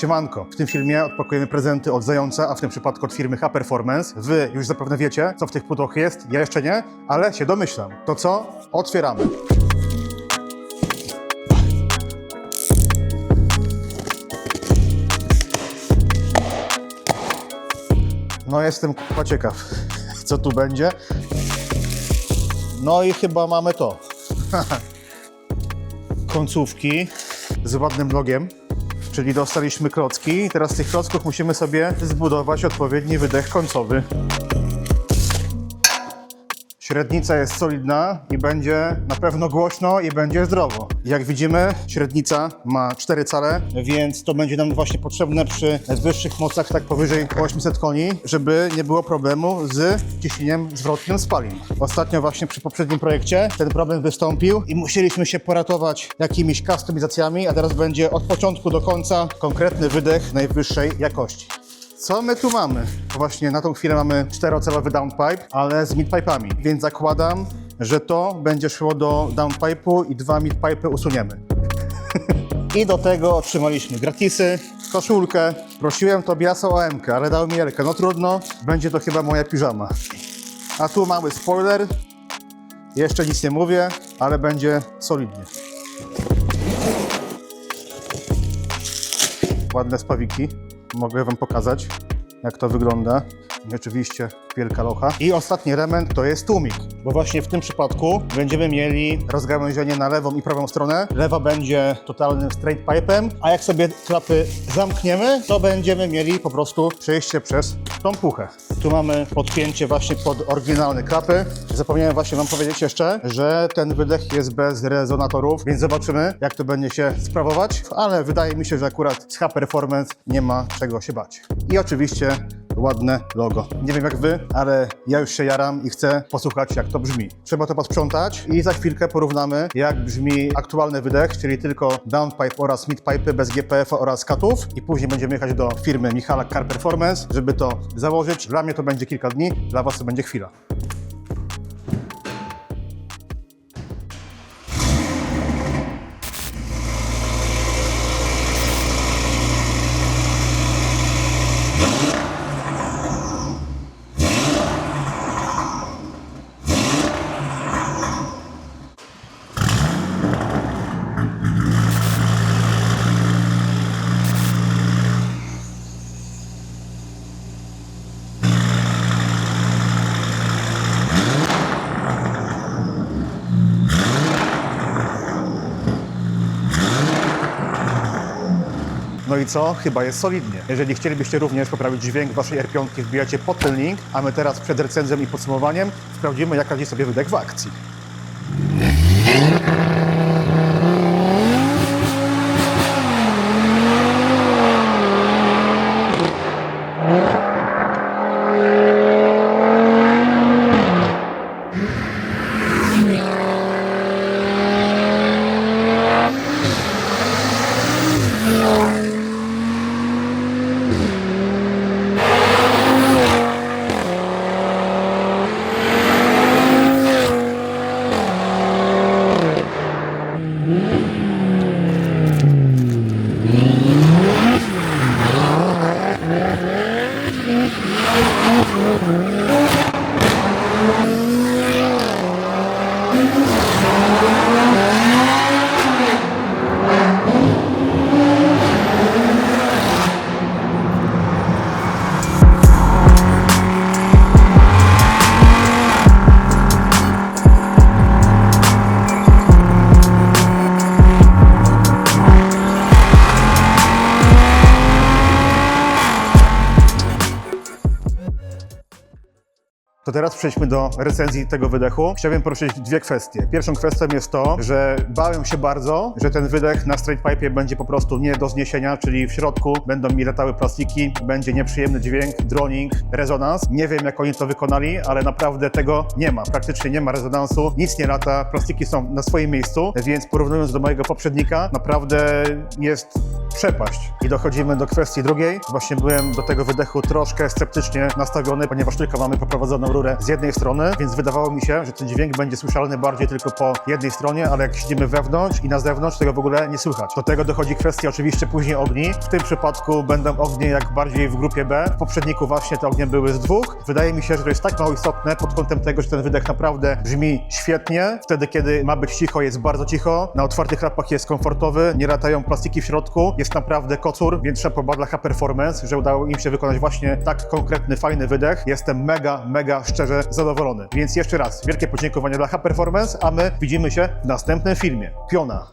Siemanko, w tym filmie odpakujemy prezenty od Zająca, a w tym przypadku od firmy H-Performance. Wy już zapewne wiecie, co w tych pudłach jest, ja jeszcze nie, ale się domyślam. To co? Otwieramy. No jestem k***a ciekaw, co tu będzie. No i chyba mamy to. Końcówki z ładnym logiem, czyli dostaliśmy klocki. Teraz z tych klocków musimy sobie zbudować odpowiedni wydech końcowy. Średnica jest solidna i będzie na pewno głośno i będzie zdrowo. Jak widzimy, średnica ma 4 cale, więc to będzie nam właśnie potrzebne przy wyższych mocach, tak powyżej 800 koni, żeby nie było problemu z ciśnieniem zwrotnym spalin. Ostatnio właśnie przy poprzednim projekcie ten problem wystąpił i musieliśmy się poratować jakimiś kustomizacjami, a teraz będzie od początku do końca konkretny wydech najwyższej jakości. Co my tu mamy? Właśnie na tą chwilę mamy 4-calowy downpipe, ale z midpipe'ami, więc zakładam, że to będzie szło do downpipe'u i 2 midpipe'y usuniemy. I do tego otrzymaliśmy gratisy, koszulkę. Prosiłem Tobiasa o M-kę, ale dał mi L-kę. No trudno, będzie to chyba moja piżama. A tu mały spoiler. Jeszcze nic nie mówię, ale będzie solidnie. Ładne spawiki. Mogę wam pokazać, jak to wygląda. I oczywiście wielka locha. I ostatni element to jest tłumik, bo właśnie w tym przypadku będziemy mieli rozgałęzienie na lewą i prawą stronę. Lewa będzie totalnym straight pipe'em, a jak sobie klapy zamkniemy, to będziemy mieli po prostu przejście przez tą puchę. Tu mamy podpięcie właśnie pod oryginalne klapy. Zapomniałem właśnie wam powiedzieć jeszcze, że ten wydech jest bez rezonatorów, więc zobaczymy, jak to będzie się sprawować, ale wydaje mi się, że akurat z H-Performance nie ma czego się bać. I oczywiście ładne logo. Nie wiem jak wy, ale ja już się jaram i chcę posłuchać, jak to brzmi. Trzeba to posprzątać i za chwilkę porównamy, jak brzmi aktualny wydech, czyli tylko downpipe oraz midpipe bez GPF-a oraz katów. I później będziemy jechać do firmy Michala H-Performance, żeby to założyć. Dla mnie to będzie kilka dni, dla was to będzie chwila. No i co? Chyba jest solidnie. Jeżeli chcielibyście również poprawić dźwięk waszej R5, wbijacie pod ten link, a my teraz przed recenzją i podsumowaniem sprawdzimy, jak radzi sobie wydech w akcji. To teraz przejdźmy do recenzji tego wydechu. Chciałbym poruszyć dwie kwestie. Pierwszą kwestią jest to, że bałem się bardzo, że ten wydech na straight pipe będzie po prostu nie do zniesienia, czyli w środku będą mi latały plastiki, będzie nieprzyjemny dźwięk, droning, rezonans. Nie wiem, jak oni to wykonali, ale naprawdę tego nie ma. Praktycznie nie ma rezonansu, nic nie lata, plastiki są na swoim miejscu, więc porównując do mojego poprzednika, naprawdę jest przepaść. I dochodzimy do kwestii drugiej. Właśnie byłem do tego wydechu troszkę sceptycznie nastawiony, ponieważ tylko mamy poprowadzoną rurę z jednej strony, więc wydawało mi się, że ten dźwięk będzie słyszalny bardziej tylko po jednej stronie, ale jak siedzimy wewnątrz i na zewnątrz, tego w ogóle nie słychać. Do tego dochodzi kwestia oczywiście później ogni. W tym przypadku będą ognie jak bardziej w grupie B. W poprzedniku właśnie te ognie były z dwóch. Wydaje mi się, że to jest tak mało istotne pod kątem tego, że ten wydech naprawdę brzmi świetnie. Wtedy, kiedy ma być cicho, jest bardzo cicho. Na otwartych klapach jest komfortowy, nie latają plastiki w środku. Jest naprawdę kocur, więc szapoba dla H-Performance, że udało im się wykonać właśnie tak konkretny, fajny wydech. Jestem mega szczerze zadowolony. Więc jeszcze raz wielkie podziękowania dla H-Performance, a my widzimy się w następnym filmie. Piona!